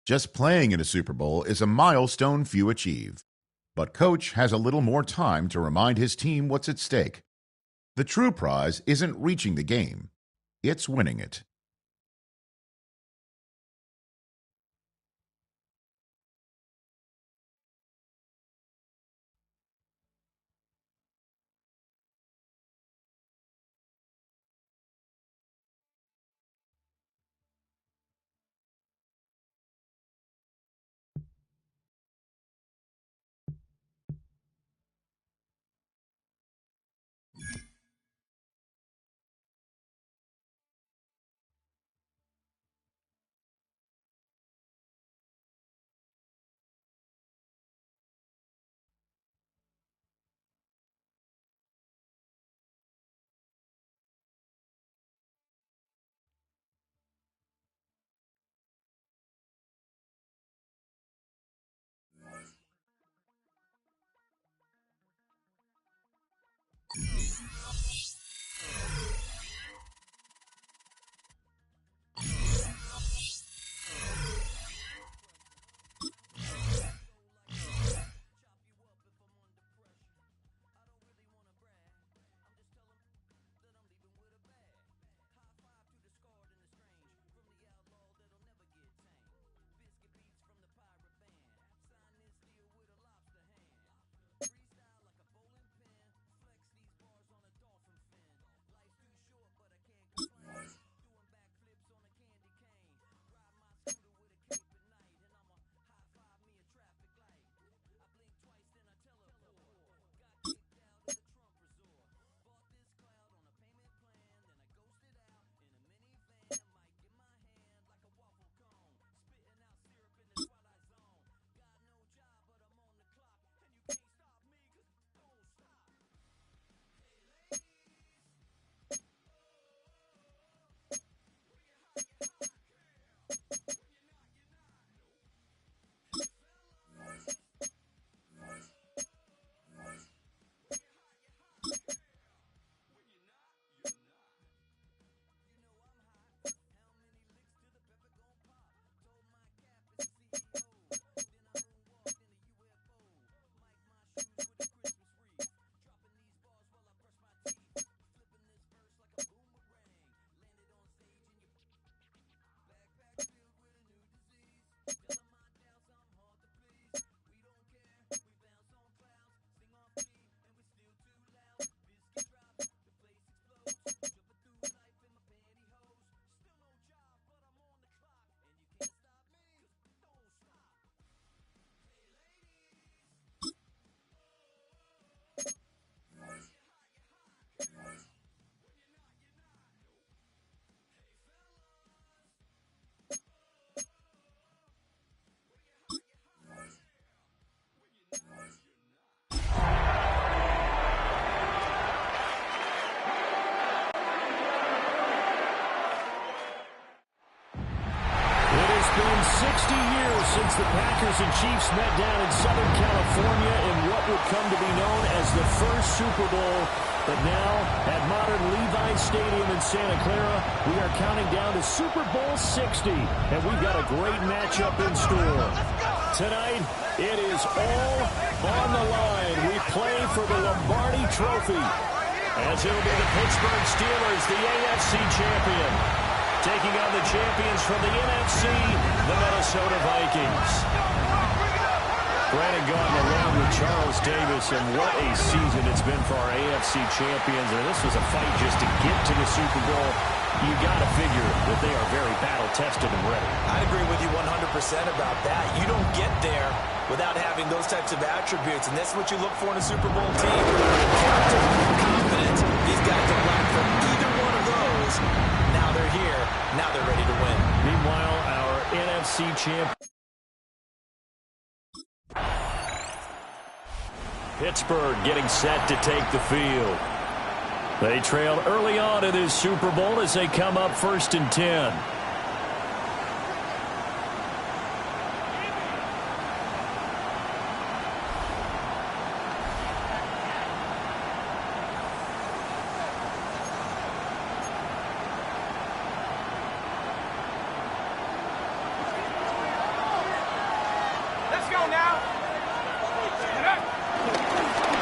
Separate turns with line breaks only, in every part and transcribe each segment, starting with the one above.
Just playing in a Super Bowl is a milestone few achieve. But Coach has a little more time to remind his team what's at stake. The true prize isn't reaching the game, it's winning it.
been 60 years since the Packers and Chiefs met down in Southern California in what would come to be known as the first Super Bowl. But now, at modern Levi's Stadium in Santa Clara, we are counting down to Super Bowl 60, and we've got a great matchup in store. Tonight, it is all on the line. We play for the Lombardi Trophy, as it'll be the Pittsburgh Steelers, the AFC champion, taking on the champions from the NFC, the Minnesota Vikings. Brandon Gaudin along with Charles Davis, and what a season it's been for our AFC champions. And this was a fight just to get to the Super Bowl. You got to figure that they are very battle-tested and ready.
I agree with you 100% about that. You don't get there without having those types of attributes, and that's what you look for in a Super Bowl team. Character, confidence. These guys don't lack from either one of those. Now they're here. Now they're ready to win.
Meanwhile, our NFC champ Pittsburgh getting set to take the field. They trailed early on in this Super Bowl as they come up 1st and 10.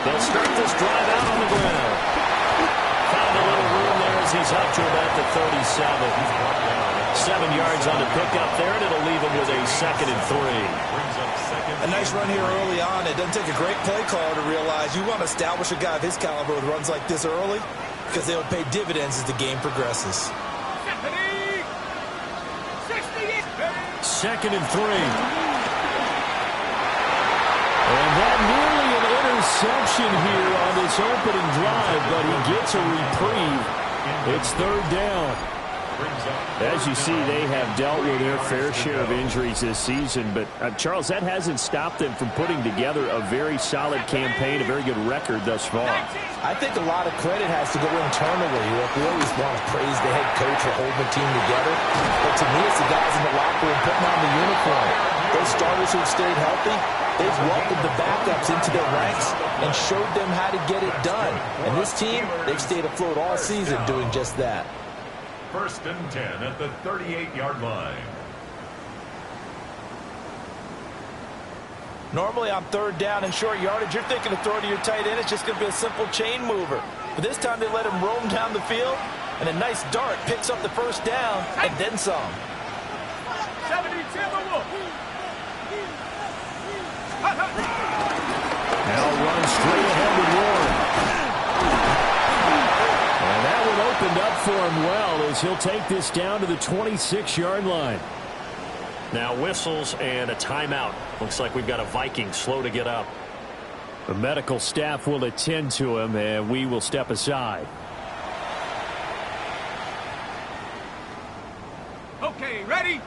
They'll start this drive out on the ground. Found a little room there as he's up to about the 37. 7 yards on the pickup there, and it'll leave him with a 2nd and 3.
A nice run here early on. It doesn't take a great play caller to realize you want to establish a guy of his caliber with runs like this early because they'll pay dividends as the game progresses.
2nd and 3. And that nearly an interception here on this opening drive, but he gets a reprieve. It's 3rd down. As you see, they have dealt with their fair share of injuries this season, but Charles, that hasn't stopped them from putting together a very solid campaign, a very good record thus far.
I think a lot of credit has to go internally. We always want to praise the head coach for holding the team together, but to me, it's the guys in the locker room putting on the uniform. Those starters who've stayed healthy, they've welcomed the backups into their ranks and showed them how to get it done. And this team, they've stayed afloat all season doing just that.
1st and 10 at the 38-yard line.
Normally on 3rd down and short yardage, you're thinking of throwing to your tight end. It's just going to be a simple chain mover. But this time they let him roam down the field, and a nice dart picks up the 1st down and then some.
Now run straight ahead with Warren. And that one opened up for him well as he'll take this down to the 26-yard line. Now whistles and a timeout. Looks like we've got a Viking slow to get up. The medical staff will attend to him, and we will step aside.
Okay, ready?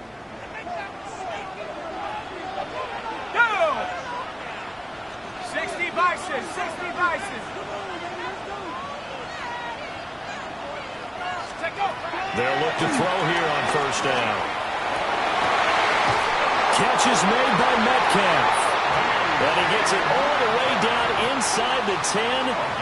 Go! 60 vices, 60 vices.
They'll look to throw here on 1st down. Catch is made by Metcalf. And he gets it all the way down inside the 10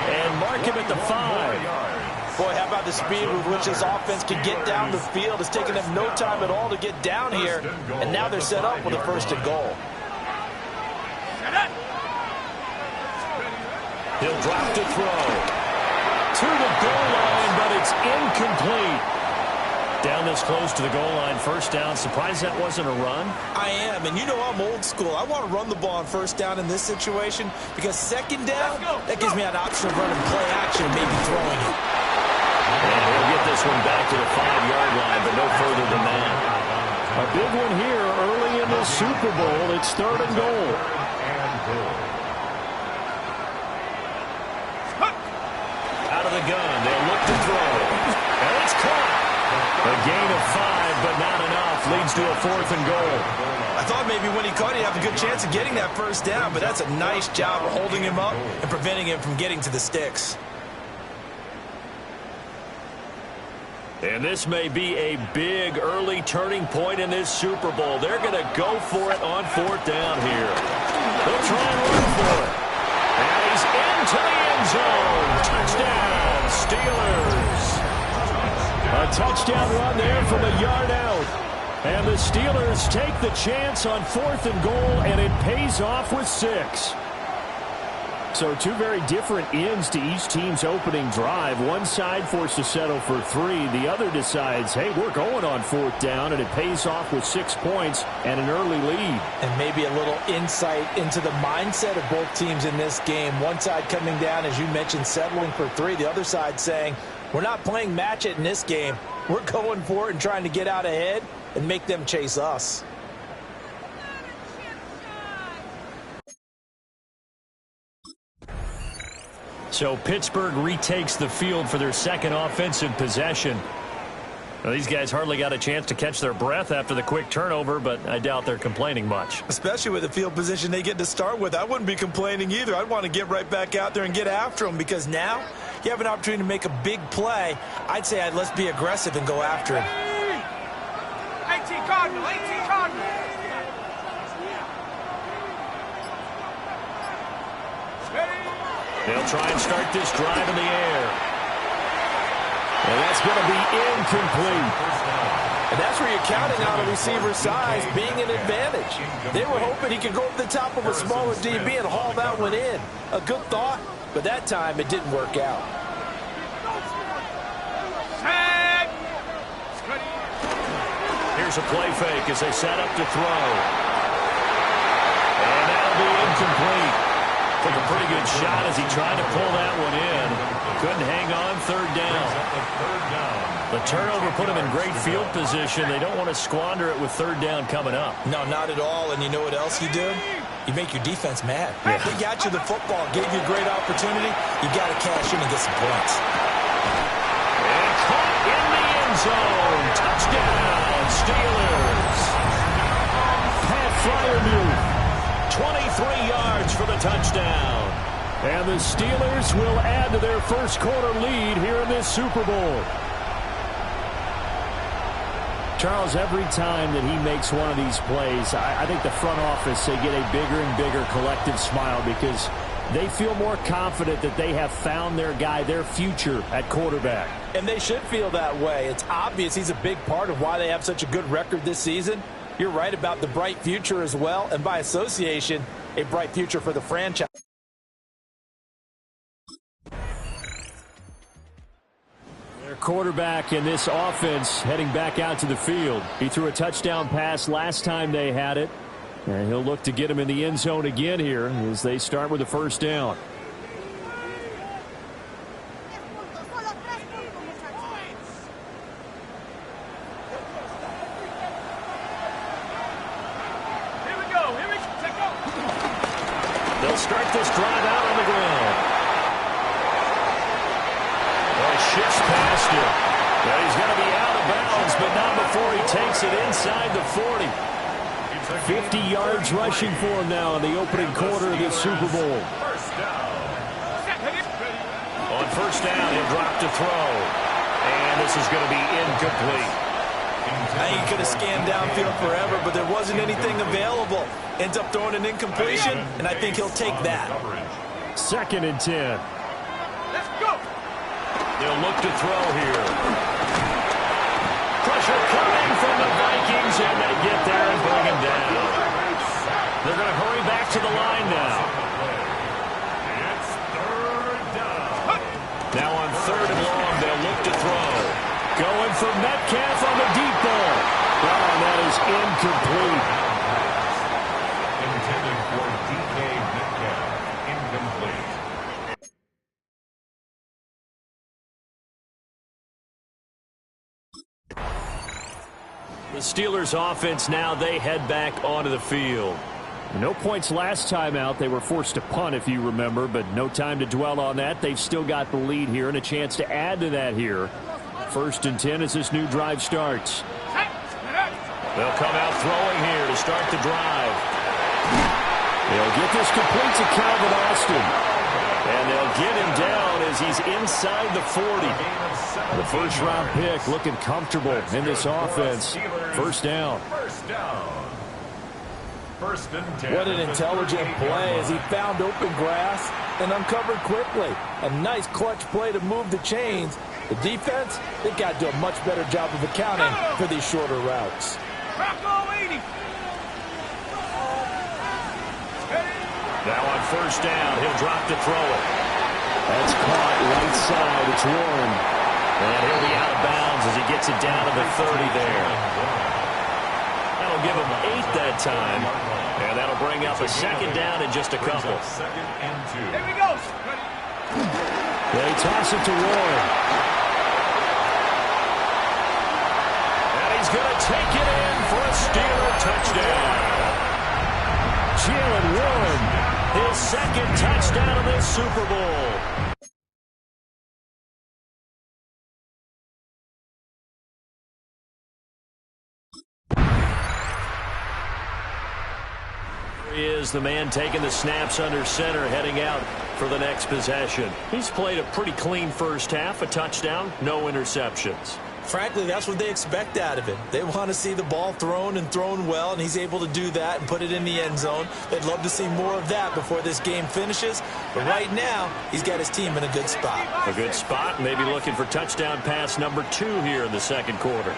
and mark him at the 5.
Boy, how about the speed with which this offense can get down the field? It's taken them no time at all to get down here, and now they're set up with a 1st and goal.
He'll drop to throw. To the goal line, but it's incomplete. Down this close to the goal line, 1st down. Surprised that wasn't a run?
I am, and you know I'm old school. I want to run the ball on 1st down in this situation because 2nd down, that gives me an option of running play action and maybe throwing it.
And he'll get this one back to the 5-yard line, but no further than that. A big one here early in the Super Bowl. It's 3rd and goal. Out of the gun, they'll look to throw. And it's caught. A gain of 5, but not enough. Leads to a 4th and goal.
I thought maybe when he caught it, he'd have a good chance of getting that 1st down, but that's a nice job of holding him up and preventing him from getting to the sticks.
And this may be a big early turning point in this Super Bowl. They're going to go for it on 4th down here. They'll try and run for it. And he's into the end zone. Touchdown, Steelers. A touchdown run there from a yard out. And the Steelers take the chance on 4th and goal, and it pays off with 6. So 2 very different ends to each team's opening drive. One side forced to settle for 3. The other decides, hey, we're going on 4th down, and it pays off with 6 points and an early lead.
And maybe a little insight into the mindset of both teams in this game. One side coming down, as you mentioned, settling for 3. The other side saying, we're not playing match it in this game. We're going for it and trying to get out ahead and make them chase us.
So Pittsburgh retakes the field for their 2nd offensive possession. Well, these guys hardly got a chance to catch their breath after the quick turnover, but I doubt they're complaining much.
Especially with the field position they get to start with. I wouldn't be complaining either. I'd want to get right back out there and get after them because now you have an opportunity to make a big play. I'd say let's be aggressive and go after him.
18 Cardinal, 18 Cardinal.
They'll try and start this drive in the air. And that's going to be incomplete.
And that's where you're counting on a receiver's size being an advantage. They were hoping he could go over the top of a smaller DB and haul that one in. A good thought, but that time it didn't work out.
Here's a play fake as they set up to throw. And that'll be incomplete. Took a pretty good shot as he tried to pull that one in. Couldn't hang on, third down. The turnover put him in great field position. They don't want to squander it with third down coming up.
No, not at all. And you know what else you do? You make your defense mad. Yeah. They got you the football, gave you a great opportunity. You got to cash in and get some points.
And caught in the end zone. Touchdown, Steelers. Pat Fryermuth, 23 yards for the touchdown. And the Steelers will add to their first quarter lead here in this Super Bowl. Charles, every time that he makes one of these plays, I think the front office, they get a bigger and bigger collective smile because they feel more confident that they have found their guy, their future at quarterback.
And they should feel that way. It's obvious he's a big part of why they have such a good record this season. You're right about the bright future as well, and by association, a bright future for the franchise.
Their quarterback in this offense heading back out to the field. He threw a touchdown pass last time they had it, and he'll look to get him in the end zone again here as they start with the first down. They'll start this drive out on the ground. Well, shifts past him. Well, he's going to be out of bounds, but not before he takes it inside the 40. 50 yards rushing for him now in the opening quarter of this Super Bowl. On first down, he'll drop to throw. And this is going to be incomplete.
I think he could have scanned downfield forever, but there wasn't anything available. Ends up throwing an incompletion, and I think he'll take that.
2nd and 10.
Let's go.
They'll look to throw here. Pressure coming from the Vikings, and they get there and bring him down. They're going to hurry back to the line now.
It's third down.
Now on 3rd and long, they'll look to throw. Going for Metcalf on the deep ball. Oh, and that is incomplete.
Intended for DK Metcalf. Incomplete.
The Steelers offense now, they head back onto the field. No points last time out. They were forced to punt, if you remember, but no time to dwell on that. They've still got the lead here and a chance to add to that here. 1st and 10 as this new drive starts. They'll come out throwing here to start the drive. They'll get this complete to Calvin Austin. And they'll get him down as he's inside the 40. The first-round pick looking comfortable in this offense. First down.
First down. 1st and 10.
What an intelligent play as he found open grass and uncovered quickly. A nice clutch play to move the chains. The defense, they've got to do a much better job of accounting for these shorter routes.
Now on first down, he'll drop to throw it. That's caught right side. It's Warren. And he'll be out of bounds as he gets it down to the 30 there. That'll give him 8 that time. And that'll bring up a 2nd down in just a couple.
2nd and 2.
Here we go.
They toss it to Warren. He's going to take it in for a Steeler touchdown. Jalen Warren, his 2nd touchdown of this Super Bowl. Here he is, the man taking the snaps under center, heading out for the next possession. He's played a pretty clean first half, a touchdown, no interceptions.
Frankly, that's what they expect out of him. They want to see the ball thrown and thrown well, and he's able to do that and put it in the end zone. They'd love to see more of that before this game finishes. But right now, he's got his team in a good spot.
A good spot, maybe looking for touchdown pass number 2 here in the 2nd quarter.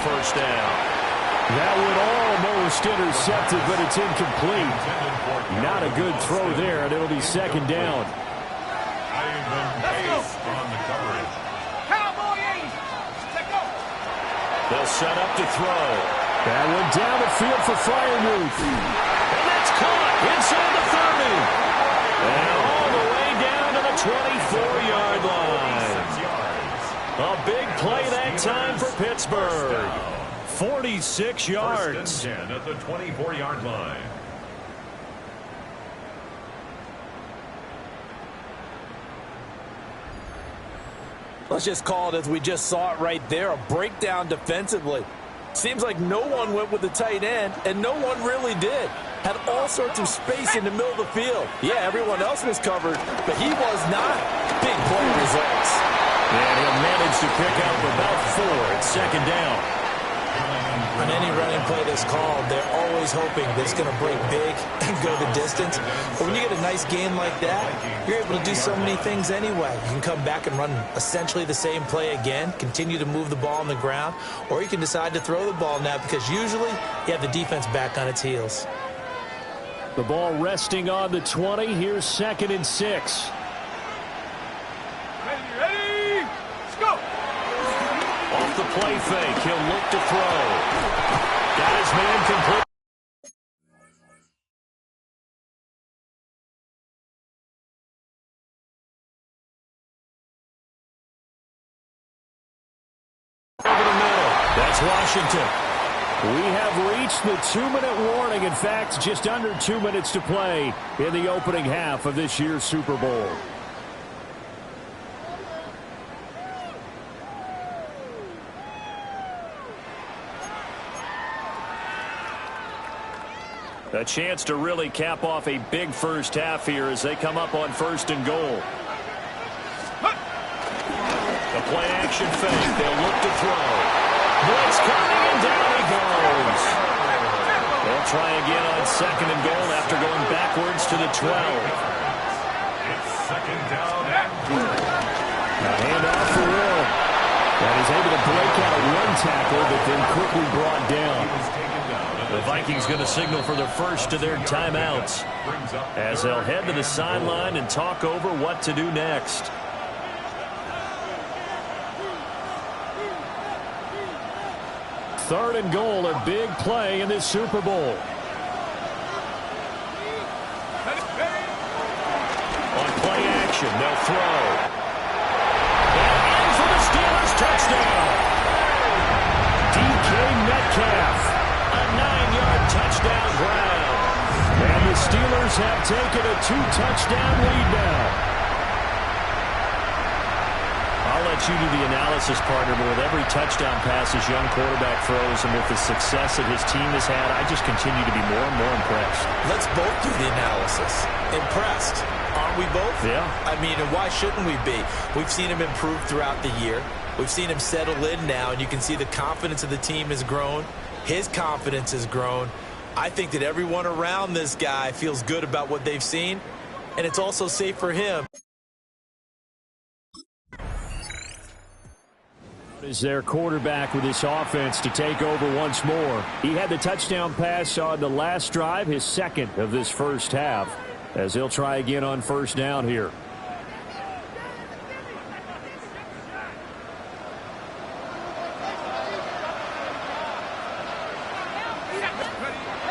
first down. That would almost intercept it, but it's incomplete. Not a good throw there, and it'll be second down.
On the coverage.
Cowboy 80. Let's go.
They'll set up to throw. That one down the field for Fryermuth. And that's caught inside the 30. And all the way down to the 24-yard line. A big play that time for Pittsburgh. 46 yards.
First and 10 at the 24-yard line.
Let's just call it as we just saw it right there, a breakdown defensively. Seems like no one went with the tight end, and no one really did. Had all sorts of space in the middle of the field. Yeah, everyone else was covered, but he was not. Big play results.
And he'll manage to pick up about 4 at second down.
On any running play that's called, they're always hoping that it's going to break big and go the distance. But when you get a nice game like that, you're able to do so many things anyway. You can come back and run essentially the same play again, continue to move the ball on the ground, or you can decide to throw the ball now because usually you have the defense back on its heels.
The ball resting on the 20. Here's 2nd and 6.
Ready. Let's go.
Off the play fake, he'll look to throw. Got his man complete. Over the middle. That's Washington. We have reached the 2-minute warning. In fact, just under 2 minutes to play in the opening half of this year's Super Bowl. A chance to really cap off a big first half here as they come up on 1st and goal. The play action fake. They'll look to throw. Blitz coming, and down he goes. They'll try again on 2nd and goal after going backwards to the 12.
It's second down and 4.
A handoff for Will. And he's able to break out a run tackle, but then quickly brought down. The Vikings going to signal for their first of their timeouts as they'll head to the sideline and talk over what to do next. Third and goal, a big play in this Super Bowl. On play action, they'll throw. And in for the Steelers, touchdown. DK Metcalf, a 9-yard touchdown grab. And the Steelers have taken a 2-touchdown lead now. I'll let you do the analysis, partner, but with every touchdown pass his young quarterback throws and with the success that his team has had, I just continue to be more and more impressed.
Let's both do the analysis. Impressed. Aren't we both?
Yeah.
I mean, and why shouldn't we be? We've seen him improve throughout the year. We've seen him settle in now, and you can see the confidence of the team has grown. His confidence has grown. I think that everyone around this guy feels good about what they've seen, and it's also safe for him.
Is their quarterback with this offense to take over once more. He had the touchdown pass on the last drive, his second of this first half, as he'll try again on 1st down here.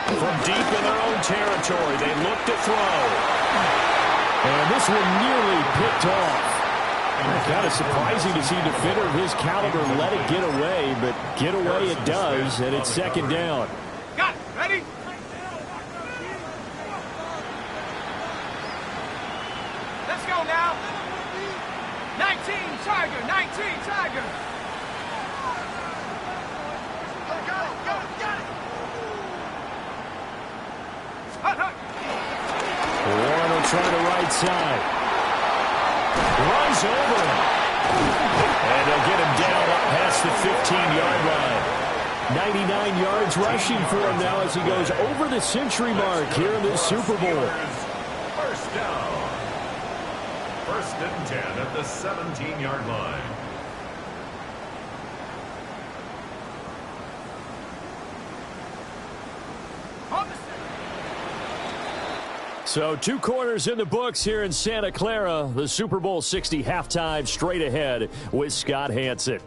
From deep in their own territory, they look to throw. And this one nearly picked off. Kind of surprising to see a defender of his caliber let it get away, but get away it does, and it's 2nd down.
Got it. Ready? Let's go now. 19 Tiger. 19 Tiger. Got it. Hut.
Warren will try the right side. Runs over him. And they'll get him down up past the 15-yard line. 99 yards rushing for him now as he goes over the century mark here in this Super Bowl.
First down. 1st and 10 at the 17-yard line.
So 2 quarters in the books here in Santa Clara. The Super Bowl 60 halftime straight ahead with Scott Hanson.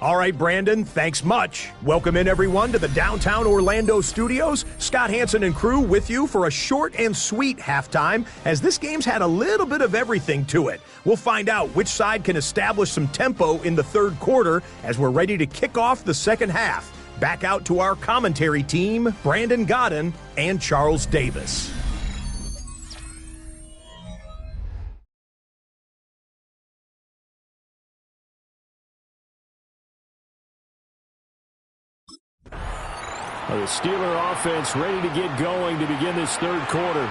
All right, Brandon, thanks much. Welcome in, everyone, to the downtown Orlando studios. Scott Hanson and crew with you for a short and sweet halftime, as this game's had a little bit of everything to it. We'll find out which side can establish some tempo in the third quarter as we're ready to kick off the second half. Back out to our commentary team, Brandon Godden and Charles Davis.
The Steeler offense ready to get going to begin this third quarter.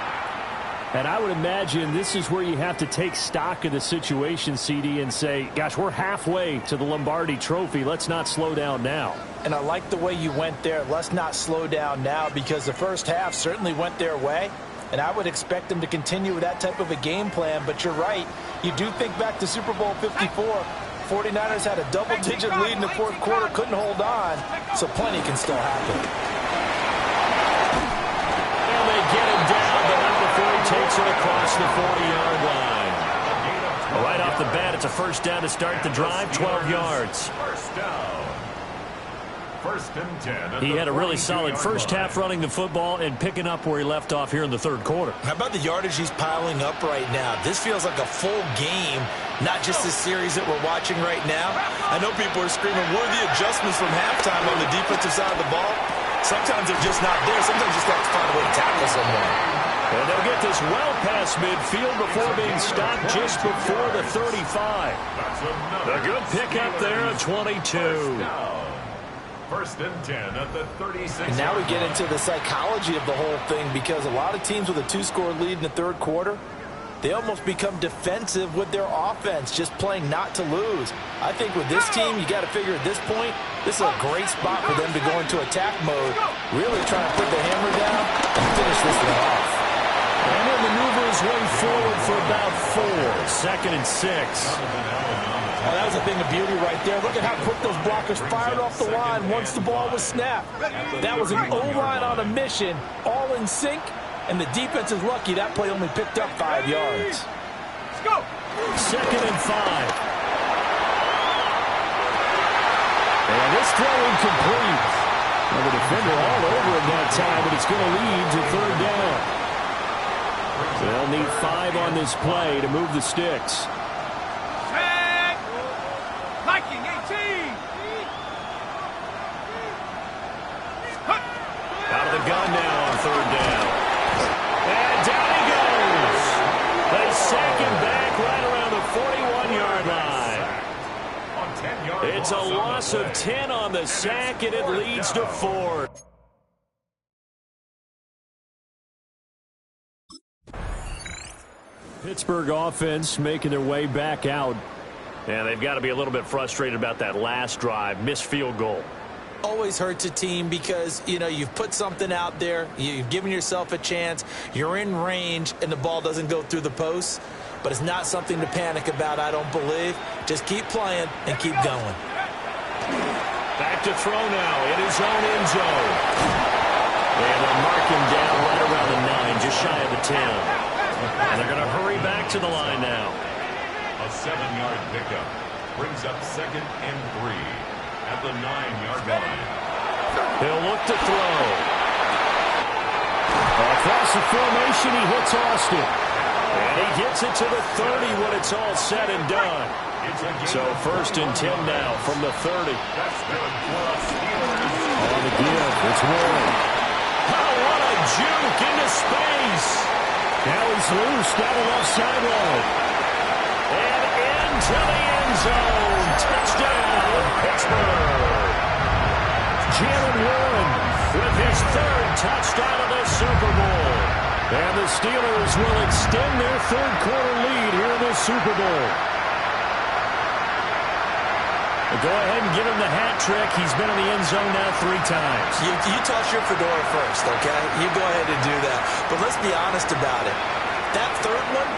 And I would imagine this is where you have to take stock of the situation, CD, and say, gosh, we're halfway to the Lombardi Trophy. Let's not slow down now.
And I like the way you went there. Let's not slow down now, because the first half certainly went their way. And I would expect them to continue with that type of a game plan. But you're right. You do think back to Super Bowl 54. 49ers had a double-digit lead in the fourth quarter, couldn't hold on. So plenty can still happen.
And they get him down, but not before he takes it across the 40-yard line. Right off the bat, it's a first down to start the drive, 12 yards.
First down. First and 10.
He had a really solid first half running the football and picking up where he left off here in the third quarter.
How about the yardage he's piling up right now? This feels like a full game, not just this series that we're watching right now. I know people are screaming, what are the adjustments from halftime on the defensive side of the ball? Sometimes they're just not there. Sometimes you just have to find a way to tackle someone.
And they'll get this well past midfield before being stopped just before the 35. A good pickup there at 22.
First and 10 at the 36.
And now we get into the psychology of the whole thing, because a lot of teams with a 2-score lead in the third quarter, they almost become defensive with their offense, just playing not to lose. I think with this team, you got to figure at this point, this is a great spot for them to go into attack mode, really trying to put the hammer down and finish this one off.
And he'll maneuver his way forward for about 4. Second and 6.
Oh, that was a thing of beauty right there. Look at how quick those blockers fired off the line once the ball was snapped. That was an O-line on a mission, all in sync, and the defense is lucky that play only picked up 5 yards.
Let's go.
Second and 5. And this throw incomplete. Well, the defender all over him that time, but it's going to lead to third down. They'll need 5 on this play to move the sticks.
Viking 18.
Out of the gun now on third down. And down he goes. They sack him back right around the 41-yard line. It's a loss of 10 on the sack, and it leads to 4. Pittsburgh offense making their way back out. And they've got to be a little bit frustrated about that last drive, missed field goal.
Always hurts a team because, you know, you've put something out there, you've given yourself a chance, you're in range, and the ball doesn't go through the posts. But it's not something to panic about, I don't believe. Just keep playing and keep going.
Back to throw now in his own end zone. And they'll mark him down right around the 9, just shy of the 10. And they're going to hurry back to the line now.
A 7-yard pickup brings up second and 3 at the 9-yard line.
He'll look to throw. Across the formation, he hits Austin. And he gets it to the 30 when it's all said and done. So first and 10 now from the 30.
That's good for a Steelers.
On the give, it's Warren. Oh, what a juke into space. Now he's loose down the left sideline. And into the end zone. Touchdown, Pittsburgh. Jalen Warren with his 3rd touchdown of the Super Bowl. And the Steelers will extend their third quarter lead here in the Super Bowl. Go ahead and give him the hat trick. He's been in the end zone now 3 times.
You toss your fedora first, okay? You go ahead and do that. But let's be honest about it. That third one,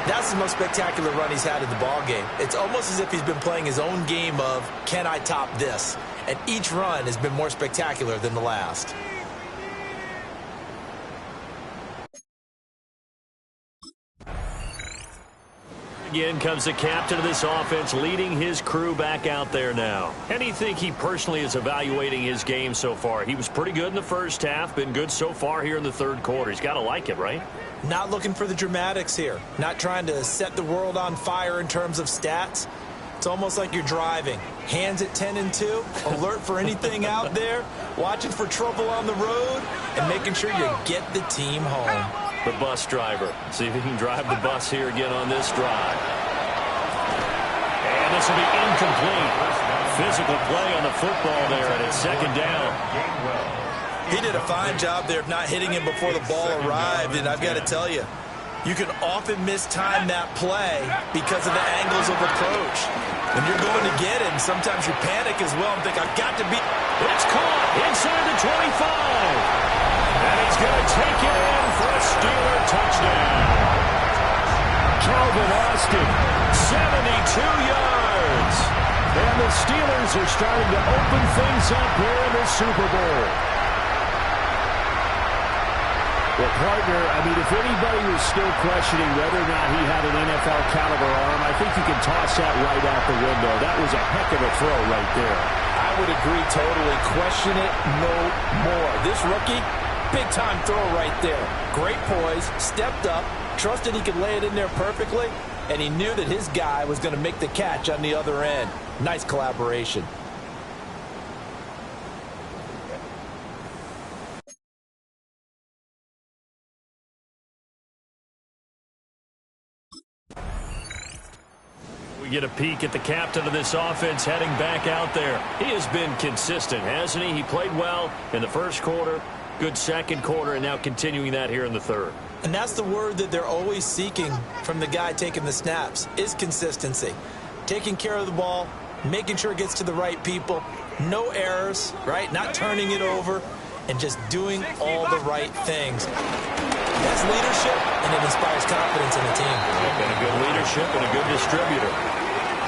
that's the most spectacular run he's had in the ballgame. It's almost as if he's been playing his own game of, can I top this? And each run has been more spectacular than the last.
Again comes the captain of this offense, leading his crew back out there now. And you think he personally is evaluating his game so far? He was pretty good in the first half, been good so far here in the third quarter. He's got to like it, right?
Not looking for the dramatics here. Not trying to set the world on fire in terms of stats. It's almost like you're driving. Hands at 10 and 2, alert for anything out there, watching for trouble on the road, and making sure you get the team home.
The bus driver. See if he can drive the bus here again on this drive. And this will be incomplete. Physical play on the football there, and it's second down.
He did a fine job there of not hitting him before the ball arrived, and I've got to tell you, you can often mistime that play because of the angles of approach. When you're going to get him, sometimes you panic as well and think, I've got to be...
It's caught inside the 25. And he's going to take it in for a Steeler touchdown. Calvin Austin, 72 yards. And the Steelers are starting to open things up here in the Super Bowl. Well, partner, I mean, if anybody was still questioning whether or not he had an NFL caliber arm, I think you can toss that right out the window. That was a heck of a throw right there.
I would agree totally. Question it no more. This rookie, big-time throw right there. Great poise, stepped up, trusted he could lay it in there perfectly, and he knew that his guy was going to make the catch on the other end. Nice collaboration.
We get a peek at the captain of this offense heading back out there. He has been consistent, hasn't he? He played well in the first quarter, good second quarter, and now continuing that here in the third.
And that's the word that they're always seeking from the guy taking the snaps, is consistency. Taking care of the ball, making sure it gets to the right people, no errors, right? Not turning it over, and just doing all the right things. That's leadership, and it inspires confidence in the team.
And a good leadership and a good distributor.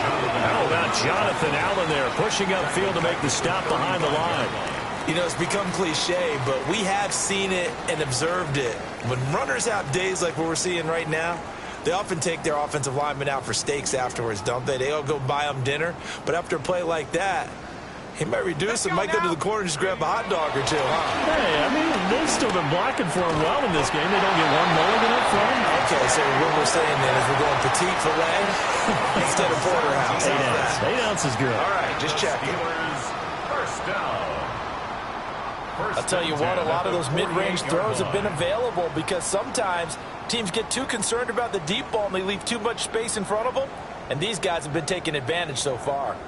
How about Jonathan Allen there, pushing upfield to make the stop behind the line?
You know, it's become cliche, but we have seen it and observed it. When runners have days like what we're seeing right now, they often take their offensive linemen out for steaks afterwards, don't they? They all go buy them dinner. But after a play like that, he might reduce and might go to the corner and just grab a hot dog or two, huh?
Hey, I mean, they've still been blocking for him well in this game. They don't get one mulligan up front.
Okay, so what we're saying then is we're going petite filet instead of porterhouse.
8 ounces. 8 ounces good.
All right, just checking.
First down.
I'll tell you what, a lot of those mid-range throws have been available because sometimes teams get too concerned about the deep ball and they leave too much space in front of them, and these guys have been taking advantage so far.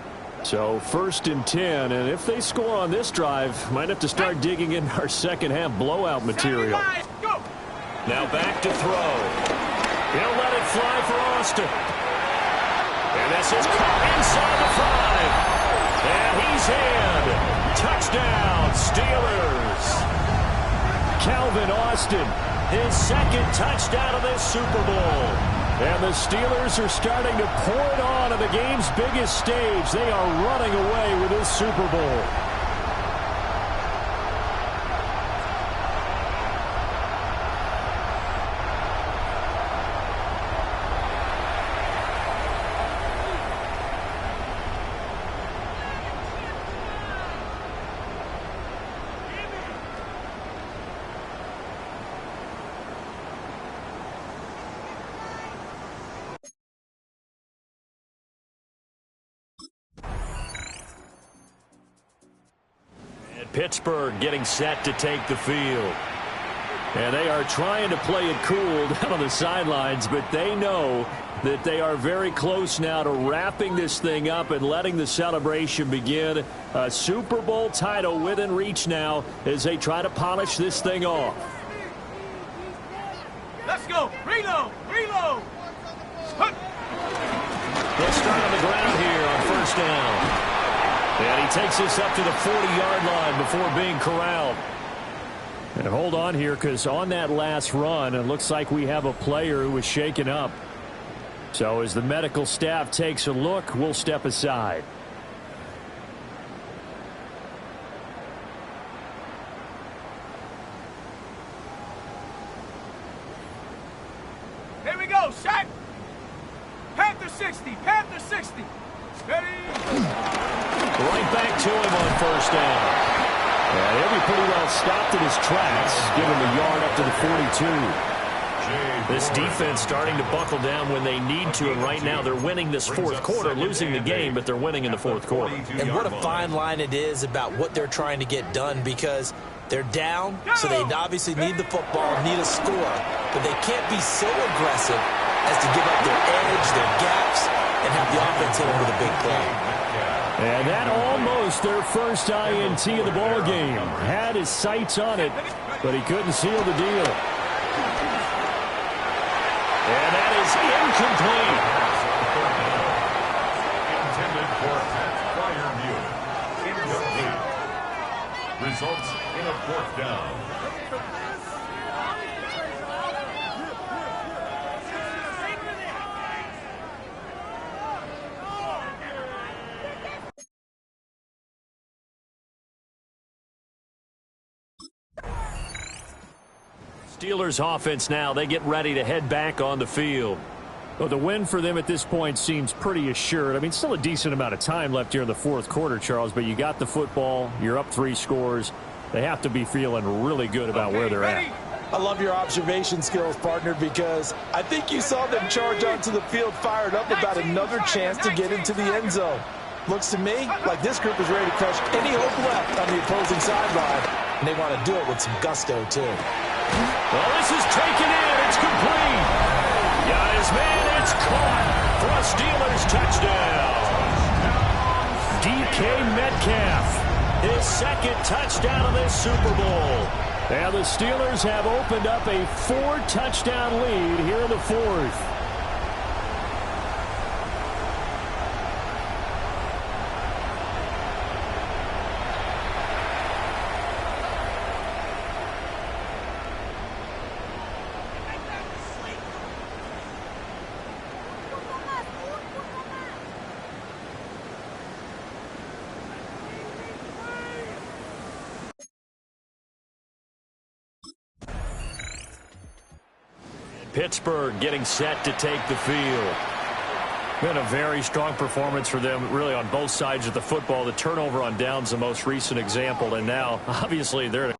So 1st and 10, and if they score on this drive, might have to start digging in our second half blowout material. Now back to throw. He'll let it fly for Austin. And this is caught inside the 5. And he's in. Touchdown, Steelers. Calvin Austin, his second touchdown of this Super Bowl. And the Steelers are starting to pour it on the game's biggest stage. They are running away with this Super Bowl. Pittsburgh getting set to take the field. And they are trying to play it cool down on the sidelines, but they know that they are very close now to wrapping this thing up and letting the celebration begin. A Super Bowl title within reach now as they try to polish this thing off.
Let's go. Reload. Reload.
They'll start on the ground here on first down. And he takes this up to the 40-yard line before being corralled. And hold on here, because on that last run, it looks like we have a player who was shaken up. So as the medical staff takes a look, we'll step aside.
Here we go. Set. Hey. Panther 60. Panther 60. Ready?
Right back to him on first down. And he'll be pretty well stopped in his tracks. Give him a yard up to the 42. This defense starting to buckle down when they need to, and right now they're winning this fourth quarter, losing the game, but they're winning in the fourth quarter.
And what a fine line it is about what they're trying to get done, because they're down, so they obviously need the football, need a score, but they can't be so aggressive as to give up their edge, their gaps, and have the offense hit them with a big play.
And that almost their first INT of the ball game. Had his sights on it, but he couldn't seal the deal. And that is incomplete.
Intended for prior view. Incomplete. Results in a fourth down.
Steelers offense now, they get ready to head back on the field. Well, the win for them at this point seems pretty assured. I mean, still a decent amount of time left here in the fourth quarter, Charles, but you got the football, you're up 3 scores. They have to be feeling really good about where they're at.
I love your observation skills, partner, because I think you saw them charge onto the field fired up about another chance to get into the end zone. Looks to me like this group is ready to crush any hope left on the opposing sideline, and they want to do it with some gusto, too.
Well, this is taken in. It's complete. Got his man. It's caught for a Steelers touchdown. DK Metcalf, his second touchdown of this Super Bowl. And the Steelers have opened up a 4-touchdown lead here in the fourth. Pittsburgh getting set to take the field. Been a very strong performance for them, really, on both sides of the football. The turnover on downs, the most recent example, and now, obviously, they're in a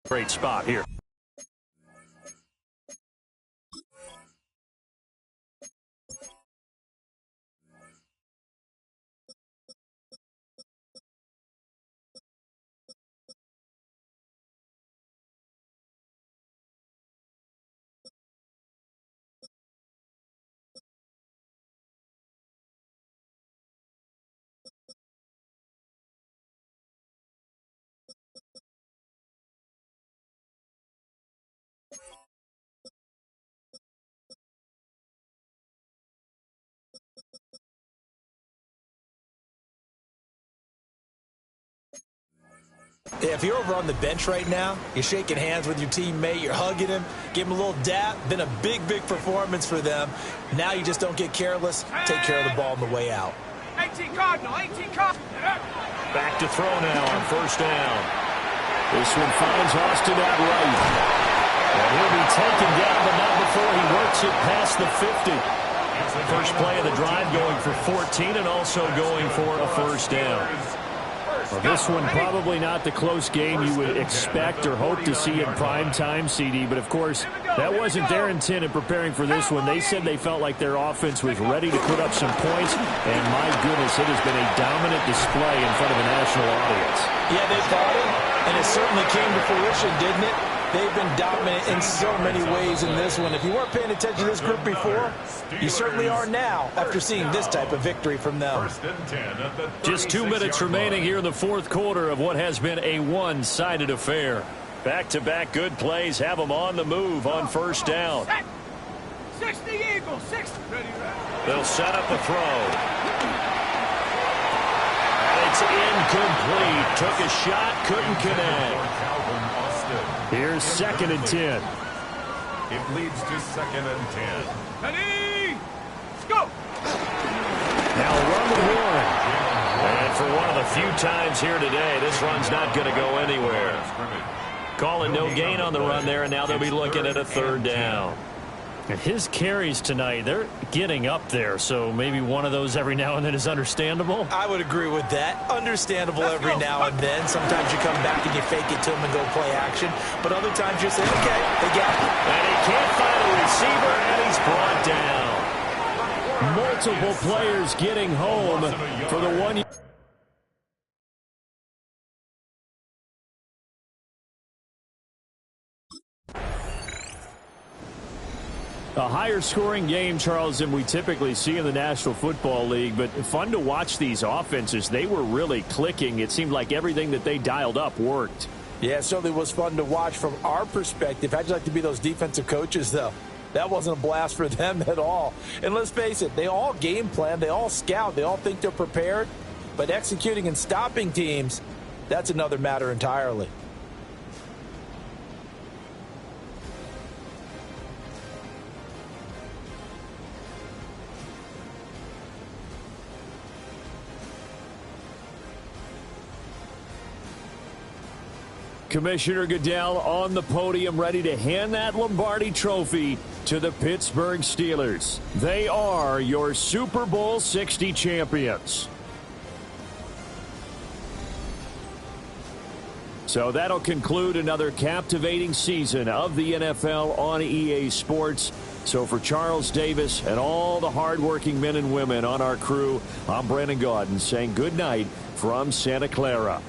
great spot here.
If you're over on the bench right now, you're shaking hands with your teammate, you're hugging him, give him a little dap. Been a big, big performance for them. Now you just don't get careless. Take care of the ball on the way out.
18 Cardinal, 18 Cardinal.
Back to throw now on first down. This one finds Austin out right. And he'll be taken down, but not before he works it past the 50. First play of the drive going for 14 and also going for a first down. Well, this one probably not the close game you would expect or hope to see in prime time, CD, but of course that wasn't their intent in preparing for this one. They said they felt like their offense was ready to put up some points, and my goodness, it has been a dominant display in front of a national audience. Yeah, they thought it, and it certainly came to fruition, didn't it? They've been dominant in so many ways in this one. If you weren't paying attention to this group before, you certainly are now after seeing this type of victory from them. Just 2 minutes remaining here in the fourth quarter of what has been a one-sided affair. Back-to-back good plays have them on the move on first down.
60 Eagles, 60. Ready.
They'll set up a throw. It's incomplete. Took a shot, couldn't connect. Here's 2nd and 10.
It leads to 2nd and 10.
Ready? Let's go.
Now run with 1. And for one of the few times here today, this run's not going to go anywhere. Calling no gain on the run there, and now they'll be looking at a 3rd down.
And his carries tonight, they're getting up there, so maybe one of those every now and then is understandable.
I would agree with that. Understandable every now and then. Sometimes you come back and you fake it to him and go play action. But other times you say, okay, they got it.
And he can't find a receiver, and he's brought down. Multiple players getting home for the 1.
A higher scoring game, Charles, than we typically see in the National Football League, but fun to watch these offenses. They were really clicking. It seemed like everything that they dialed up worked.
Yeah, it certainly was fun to watch from our perspective. How'd you like to be those defensive coaches, though? That wasn't a blast for them at all. And let's face it, they all game plan, they all scout, they all think they're prepared. But executing and stopping teams, that's another matter entirely.
Commissioner Goodell on the podium, ready to hand that Lombardi trophy to the Pittsburgh Steelers. They are your Super Bowl 60 champions. So that'll conclude another captivating season of the NFL on EA Sports. So for Charles Davis and all the hardworking men and women on our crew, I'm Brandon Gaudin saying good night from Santa Clara.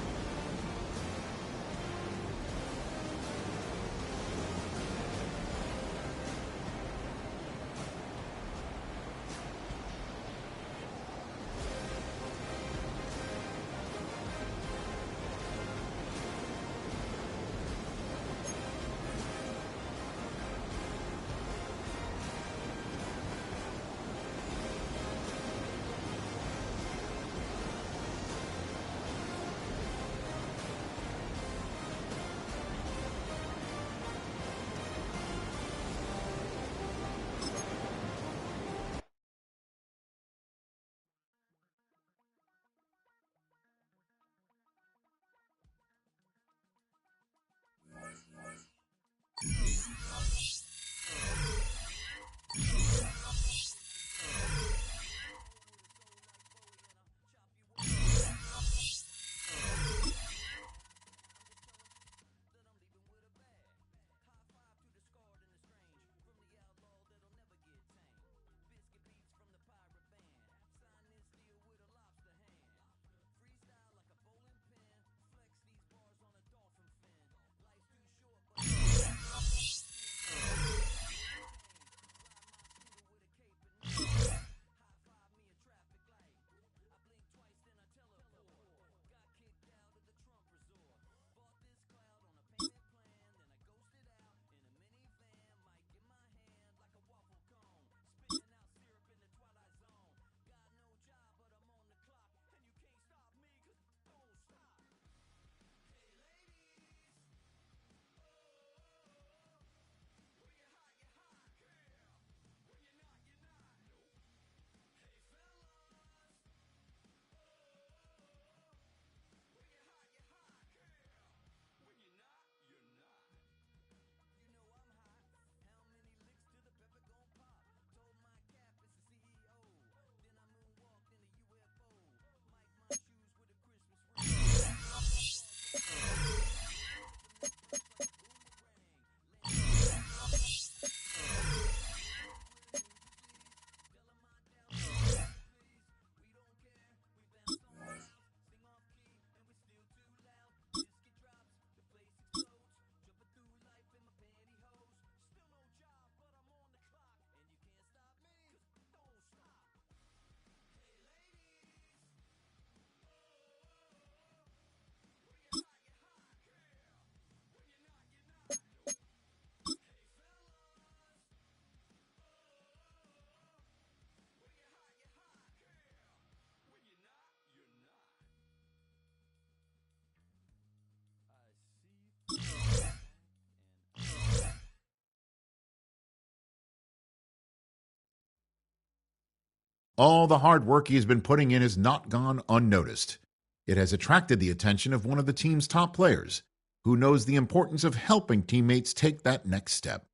All the hard work he has been putting in has not gone unnoticed. It has attracted the attention of one of the team's top players, who knows the importance of helping teammates take that next step.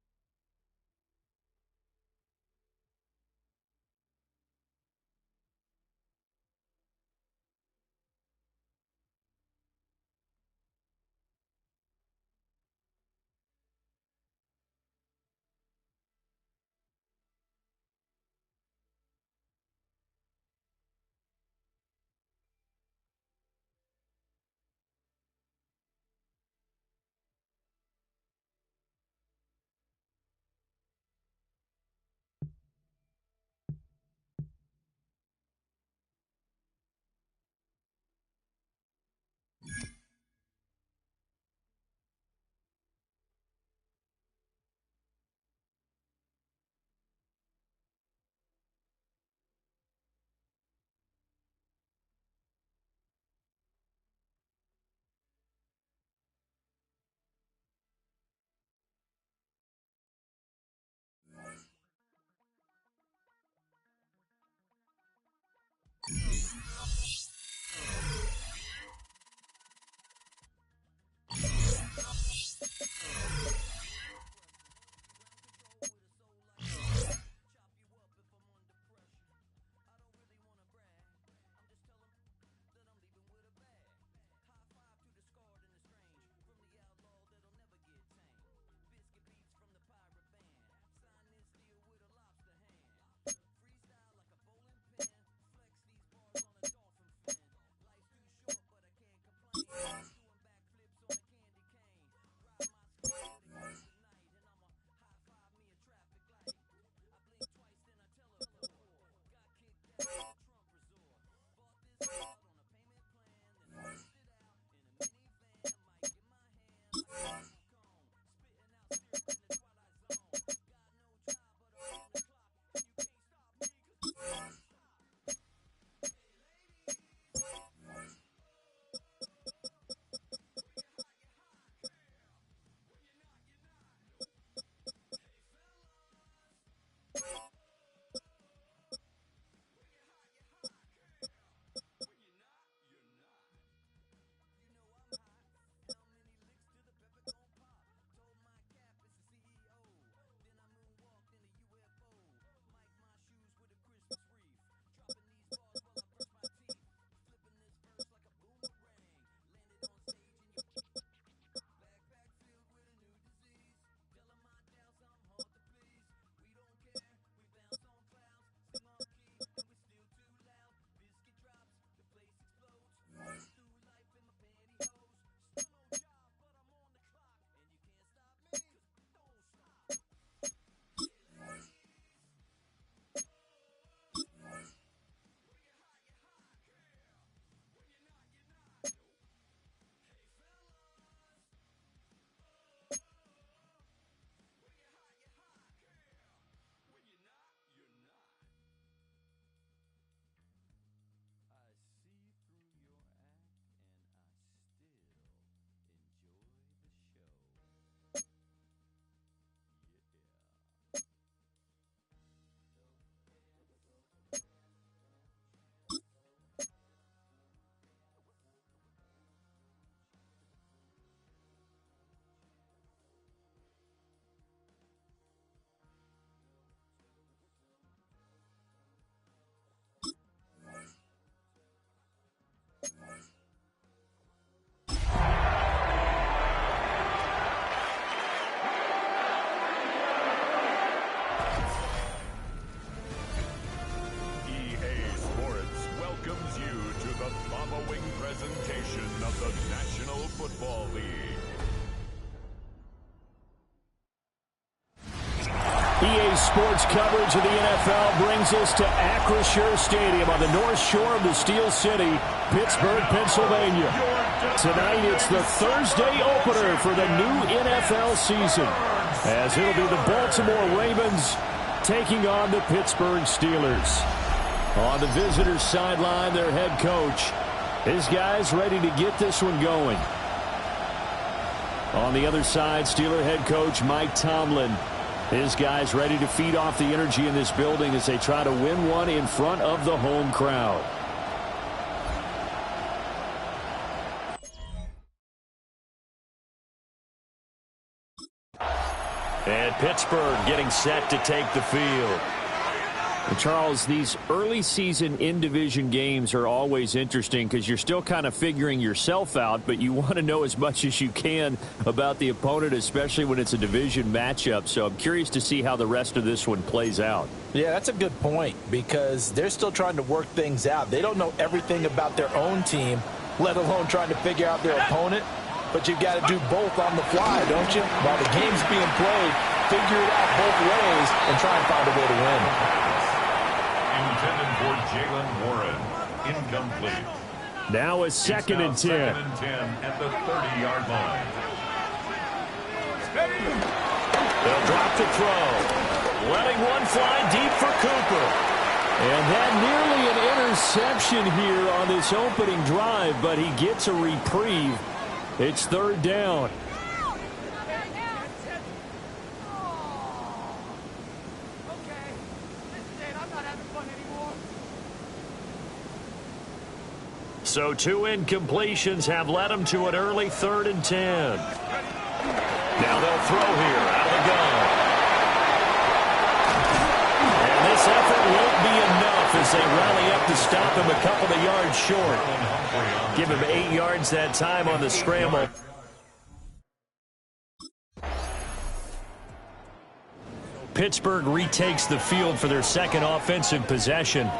EA Sports coverage of the NFL brings us to Acrisure Stadium on the north shore of the Steel City, Pittsburgh, Pennsylvania. Tonight, it's the Thursday opener for the new NFL season, as it'll be the Baltimore Ravens taking on the Pittsburgh Steelers. On the visitors' sideline, their head coach. His guys ready to get this one going. On the other side, Steeler head coach Mike Tomlin.
His guys ready to feed off the energy in this building as they try to win one in front of the home crowd. And Pittsburgh getting set to take the field. And Charles, these early season in-division games are always interesting because you're still kind of figuring yourself out, but you want to know as much as you can about the opponent, especially when it's a division matchup. So I'm curious to see how the rest of this one plays out.
Yeah, that's a good point because they're still trying to work things out. They don't know everything about their own team, let alone trying to figure out their opponent. But you've got to do both on the fly, don't you? While the game's being played, figure it out both ways and try and find a way to win.
Intended for Jalen Warren. Incomplete.
Now a second and 10.
Second and 10 at the 30-yard line.
They'll drop to throw. Letting one fly deep for Cooper. And that nearly an interception here on this opening drive, but he gets a reprieve. It's third down. So 2 incompletions have led them to an early 3rd and 10. Now they'll throw here out of the gun. And this effort won't be enough as they rally up to stop him a couple of yards short. Give him 8 yards that time on the scramble. Pittsburgh retakes the field for their second offensive possession.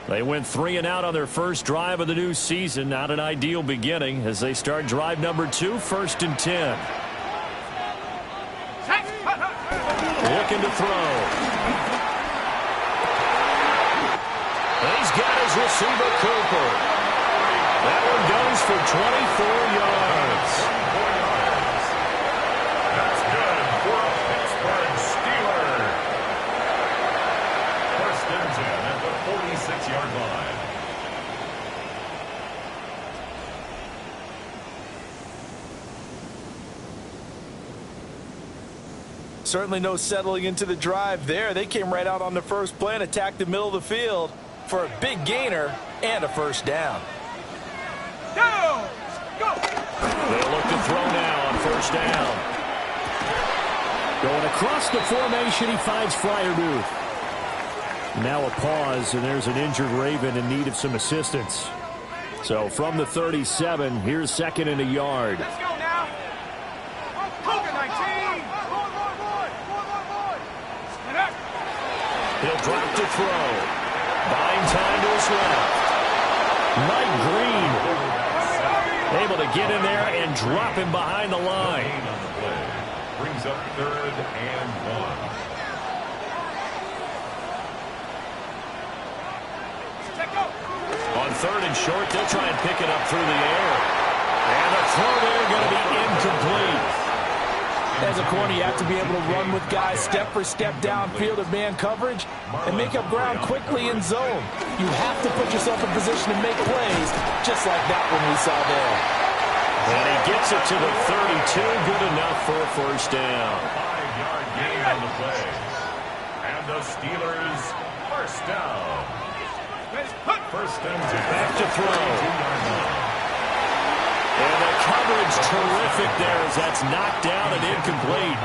They went 3 and out on their first drive of the new season. Not an ideal beginning as they start drive number 2, 1st and 10. Looking to throw. He's got his receiver, Cooper. That one goes for 24 yards.
That's good for a Pittsburgh Steeler. 1st and 10 at the 46-yard line.
Certainly no settling into the drive there. They came right out on the first play and attacked the middle of the field for a big gainer and a first down.
Down! Go!
They'll look to throw now on 1st down. Going across the formation, he finds Freiermuth. Now a pause, and there's an injured Raven in need of some assistance. So from the 37, here's 2nd and a yard.
Let's go now! Hogan 19!
He'll drop to throw. Buying time to his left. Mike Green able to get in there and drop him behind the line.
Gain on the play. Brings up 3rd and 1.
On 3rd and short, they'll try and pick it up through the air. And the throw there going to be incomplete.
As a corner, you have to be able to run with guys step for step downfield of man coverage and make up ground quickly in zone. You have to put yourself in position to make plays, just like that one we saw there.
And he gets it to the 32, good enough for a 1st down.
5-yard gain on the play. And the Steelers 1st down. 1st and 2.
Back to throw. And the coverage terrific there as that's knocked down and incomplete.